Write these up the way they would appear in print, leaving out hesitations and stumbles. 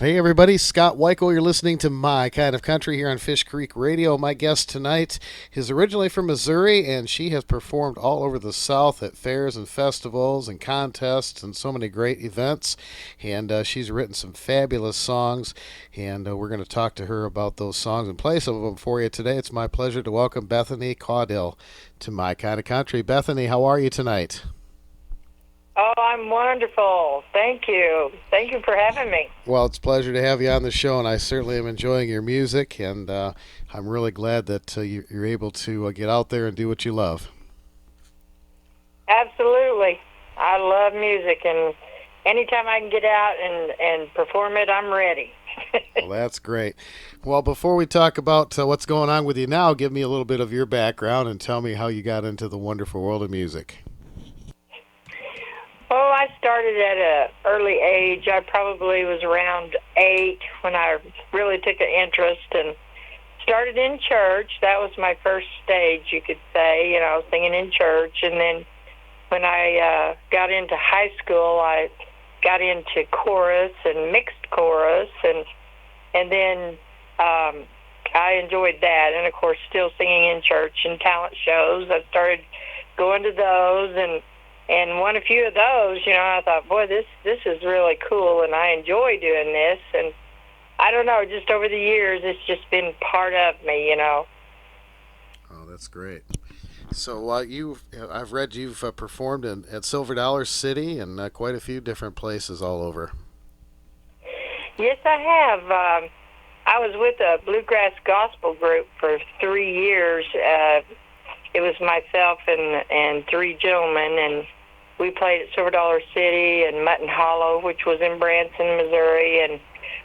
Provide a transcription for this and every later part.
Hey everybody, Scott Wikle. You're listening to My Kind of Country here on Fish Creek Radio. My guest tonight is originally from Missouri, and she has performed all over the South at fairs and festivals and contests and so many great events. And she's written some fabulous songs, and we're going to talk to her about those songs and play some of them for you today. It's my pleasure to welcome Bethany Caudill to My Kind of Country. Bethany, how are you tonight? Oh, I'm wonderful. Thank you. Thank you for having me. Well, it's a pleasure to have you on the show, and I certainly am enjoying your music, and I'm really glad that you're able to get out there and do what you love. Absolutely. I love music, and anytime I can get out and perform it, I'm ready. Well, that's great. Well, before we talk about what's going on with you now, give me a little bit of your background and tell me how you got into the wonderful world of music. Oh, I started at an early age. I probably was around 8 when I really took an interest and started in church. That was my first stage, you could say, singing in church. And then when I got into high school, I got into chorus and mixed chorus, and then I enjoyed that. And, of course, still singing in church and talent shows. I started going to those and won a few of those. I thought, boy, this is really cool, and I enjoy doing this. And I don't know, just over the years, it's just been part of me. Oh, that's great. So I've read you've performed at Silver Dollar City and quite a few different places all over. Yes, I have. I was with a bluegrass gospel group for 3 years. It was myself and 3 gentlemen, and we played at Silver Dollar City and Mutton Hollow, which was in Branson, Missouri, and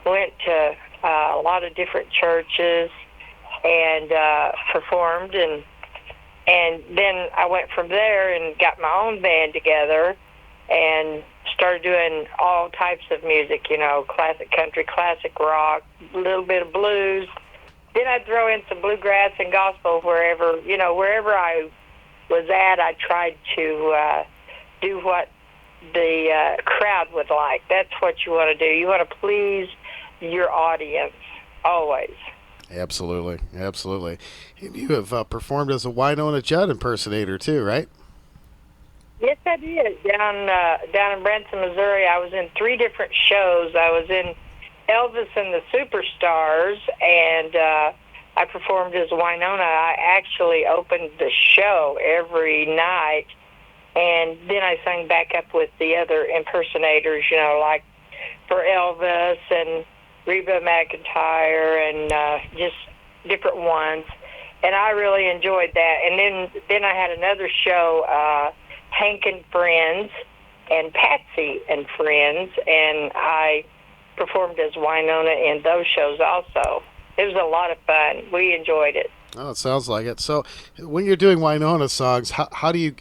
went to a lot of different churches and performed. And then I went from there and got my own band together and started doing all types of music, classic country, classic rock, a little bit of blues. Then I'd throw in some bluegrass and gospel wherever I was at. I tried to do what the crowd would like. That's what you want to do. You want to please your audience, always. Absolutely, absolutely. And you have performed as a Wynonna Judd impersonator too, right? Yes, I did. Down in Branson, Missouri, I was in 3 different shows. I was in Elvis and the Superstars, and I performed as Wynonna. I actually opened the show every night, and then I sang back up with the other impersonators, like for Elvis and Reba McEntire and just different ones. And I really enjoyed that. And then I had another show, Hank and Friends and Patsy and Friends, and I performed as Wynonna in those shows also. It was a lot of fun. We enjoyed it. Oh, it sounds like it. So, when you're doing Wynonna songs, how do you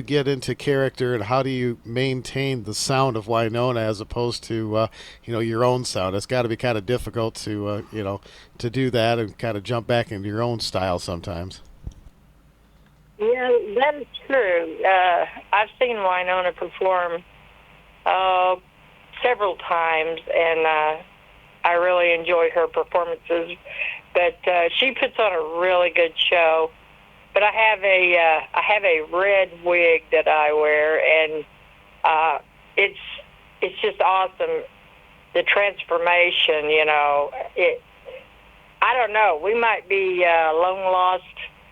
get into character, and how do you maintain the sound of Wynonna as opposed to your own sound? It's got to be kind of difficult to to do that and kind of jump back into your own style sometimes. Yeah, that is true. I've seen Wynonna perform several times, and I really enjoy her performances. But she puts on a really good show. But I have a red wig that I wear, and it's just awesome. The transformation, I don't know. We might be a long lost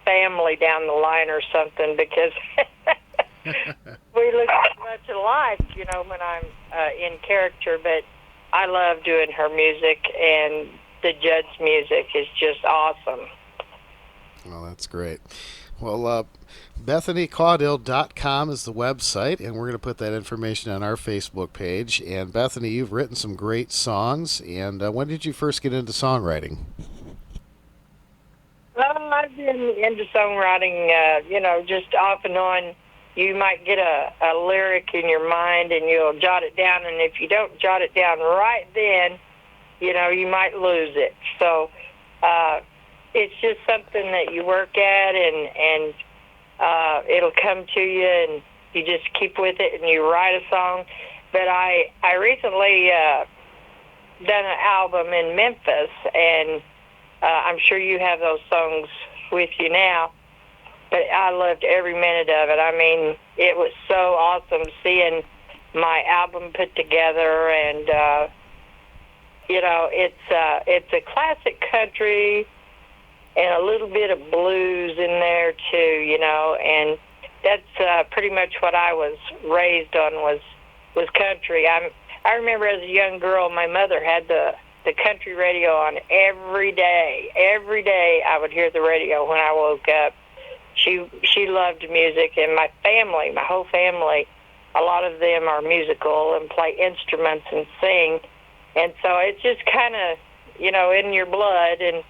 family down the line or something, because we look so much alike, when I'm in character. But I love doing her music, and the Judd's music is just awesome. Well, that's great. Well, BethanyCaudill.com is the website, and we're going to put that information on our Facebook page. And Bethany, you've written some great songs. And when did you first get into songwriting? Well, I've been into songwriting, just off and on. You might get a lyric in your mind, and you'll jot it down. And if you don't jot it down right then, you might lose it. So it's just something that you work at, and it'll come to you, and you just keep with it, and you write a song. But I recently done an album in Memphis, and I'm sure you have those songs with you now. But I loved every minute of it. I mean, it was so awesome seeing my album put together, and it's a classic country and a little bit of blues in there too, and that's pretty much what I was raised on was country. I remember as a young girl, my mother had the country radio on every day. Every day I would hear the radio when I woke up. She loved music, and my whole family, a lot of them are musical and play instruments and sing, and so it's just kind of in your blood, and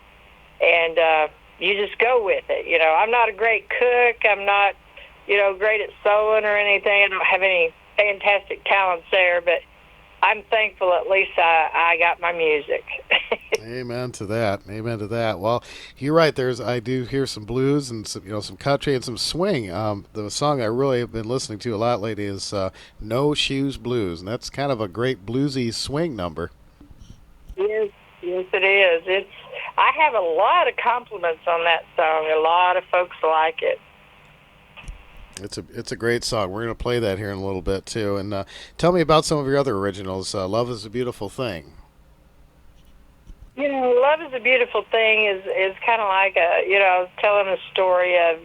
you just go with it. I'm not a great cook. I'm not great at sewing or anything. I don't have any fantastic talents there, but I'm thankful at least I got my music. Amen to that. Amen to that. Well, you're right. I do hear some blues and some country and some swing. The song I really have been listening to a lot lately is "No Shoes Blues," and that's kind of a great bluesy swing number. Yes, it is. I have a lot of compliments on that song. A lot of folks like it. It's a great song. We're going to play that here in a little bit too. And tell me about some of your other originals. "Love Is a Beautiful Thing." "Love Is a Beautiful Thing" is kind of like telling a story of,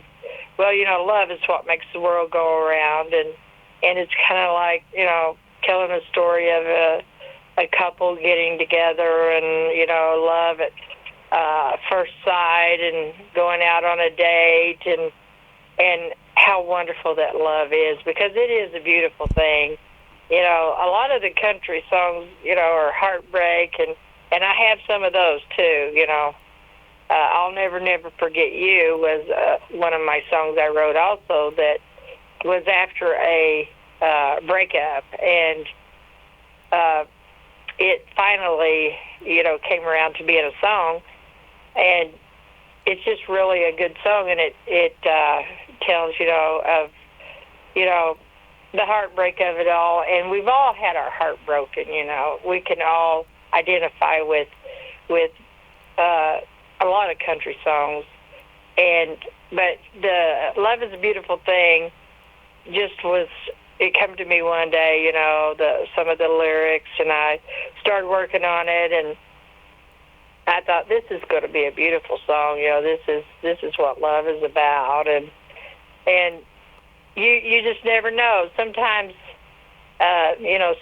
love is what makes the world go around, and it's kind of like telling a story of a couple getting together and love at first sight and going out on a date and how wonderful that love is, because it is a beautiful thing. A lot of the country songs, are heartbreak, and I have some of those too. "I'll Never, Never Forget You" was one of my songs I wrote also that was after a breakup, and it finally, came around to being a song, and it's just really a good song, and it tells, of, the heartbreak of it all, and we've all had our heart broken, We can all identify with a lot of country songs, but the "Love Is a Beautiful Thing" it came to me one day, some of the lyrics, and I started working on it, and I thought, this is going to be a beautiful song. This is what love is about, and you just never know. Sometimes,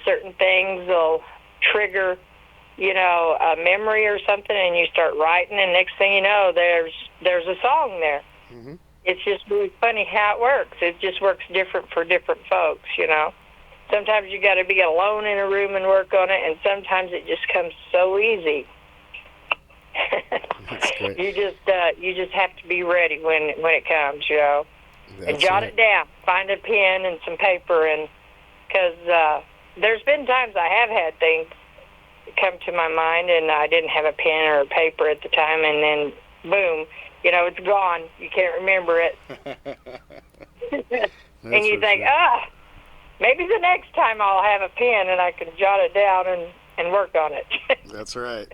certain things will trigger, a memory or something, and you start writing, and next thing you know, there's a song there. Mm-hmm. It's just really funny how it works. It just works different for different folks, Sometimes you got to be alone in a room and work on it, and sometimes it just comes so easy. That's great. You just have to be ready when it comes, and jot it down. Find a pen and some paper, and because there's been times I have had things come to my mind, and I didn't have a pen or a paper at the time, and then boom, it's gone. You can't remember it, and you think, maybe the next time I'll have a pen and I can jot it down and work on it. That's right.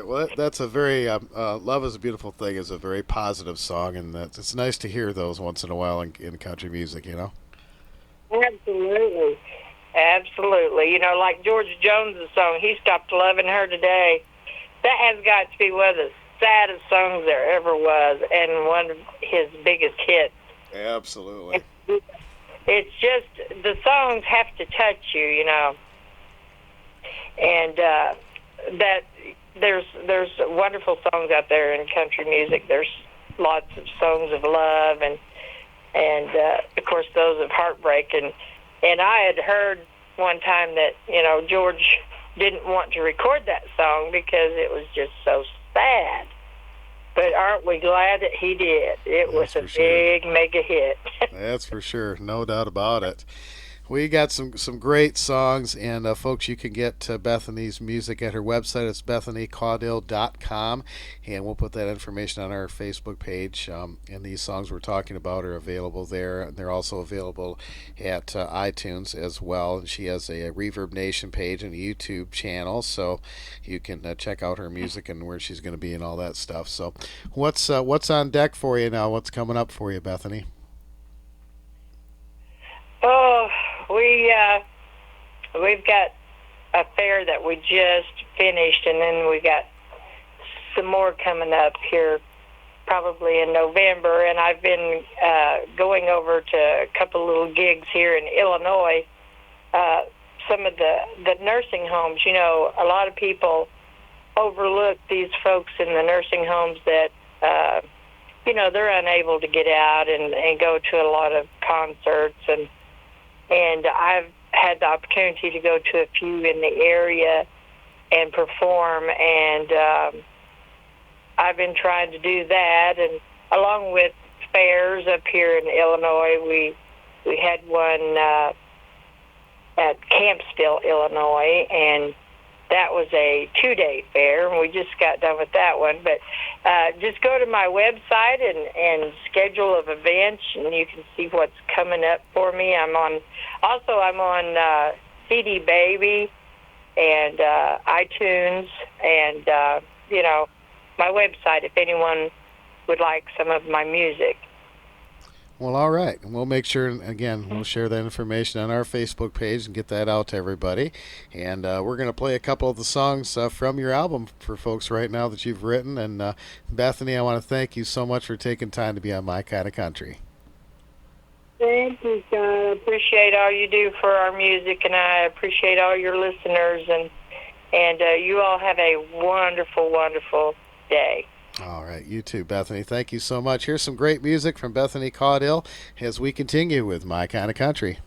Well, that's a very "Love Is a Beautiful Thing" is a very positive song, and it's nice to hear those once in a while in country music. Absolutely. Like George Jones' song, "He Stopped Loving Her Today." That has got to be one of the saddest songs there ever was, and one of his biggest hits. Absolutely. It's just, the songs have to touch you, and that there's wonderful songs out there in country music. There's lots of songs of love, and of course those of heartbreak, and I had heard one time that George didn't want to record that song because it was just so sad. But aren't we glad that he did? It was a big mega hit. That's for sure, no doubt about it. We got some great songs, and folks, you can get Bethany's music at her website. It's BethanyCaudill.com, and we'll put that information on our Facebook page. And these songs we're talking about are available there, and they're also available at iTunes as well. And she has a Reverb Nation page and a YouTube channel, so you can check out her music and where she's going to be and all that stuff. So, what's on deck for you now? What's coming up for you, Bethany? Oh, we've got a fair that we just finished, and then we got some more coming up here probably in November. And I've been going over to a couple little gigs here in Illinois. Some of the nursing homes, you know, a lot of people overlook these folks in the nursing homes that, you know, they're unable to get out and go to a lot of concerts, and I've had the opportunity to go to a few in the area and perform, and I've been trying to do that. And along with fairs up here in Illinois, we had one at Campsville, Illinois, and that was a 2-day fair, and we just got done with that one. But just go to my website and schedule of events, and you can see what's coming up for me. I'm on CD Baby and iTunes, and you know, my website if anyone would like some of my music. Well, all right. And we'll make sure, again, we'll share that information on our Facebook page and get that out to everybody. And we're going to play a couple of the songs from your album for folks right now that you've written. And Bethany, I want to thank you so much for taking time to be on My Kind of Country. Thank you, Scott. I appreciate all you do for our music, and I appreciate all your listeners. And you all have a wonderful, wonderful day. All right, you too, Bethany. Thank you so much. Here's some great music from Bethany Caudill as we continue with My Kind of Country.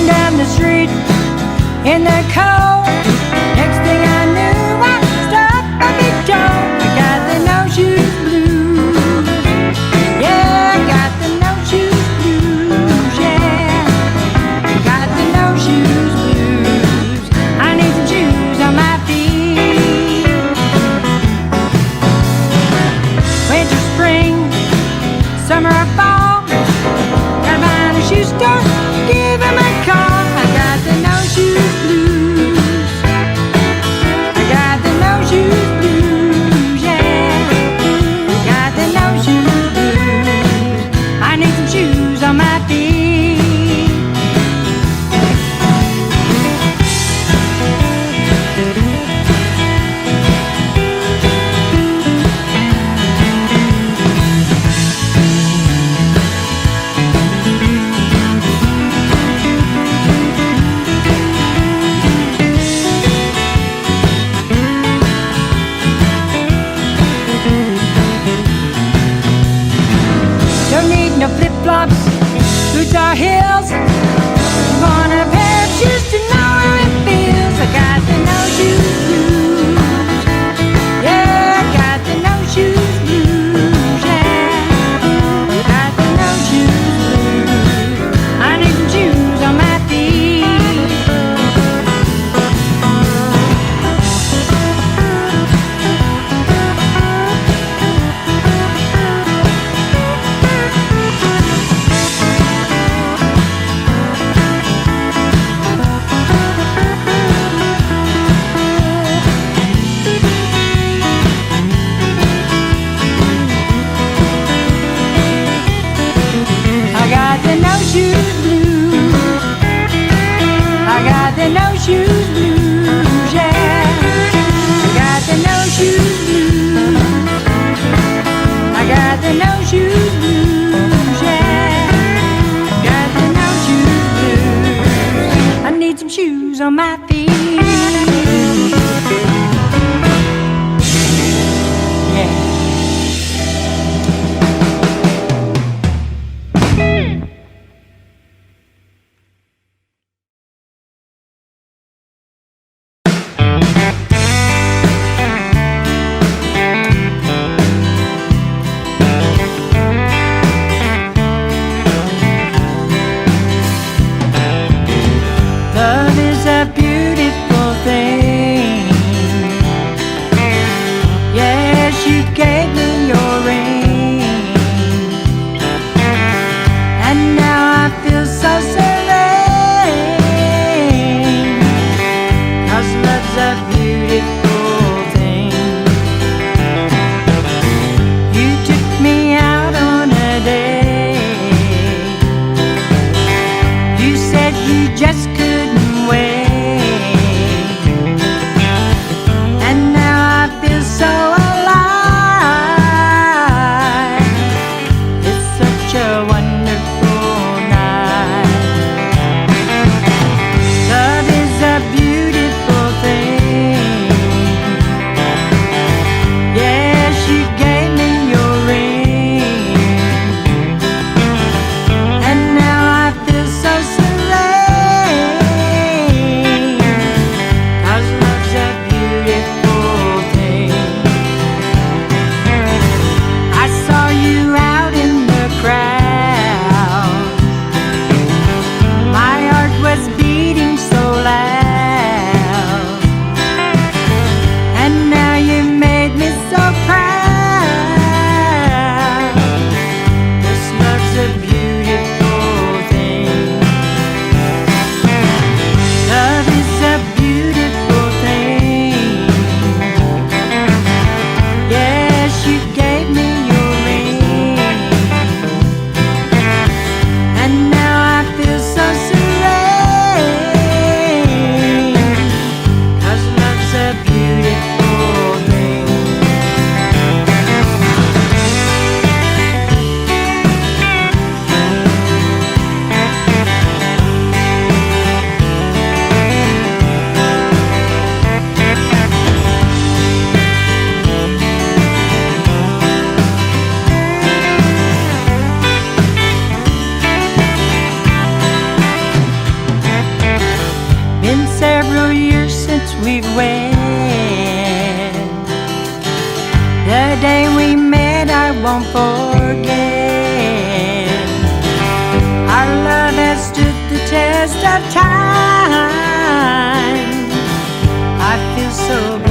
Down the street in the cold. Next thing I knew, I was stuck day we met I won't forget. Our love has stood the test of time. I feel so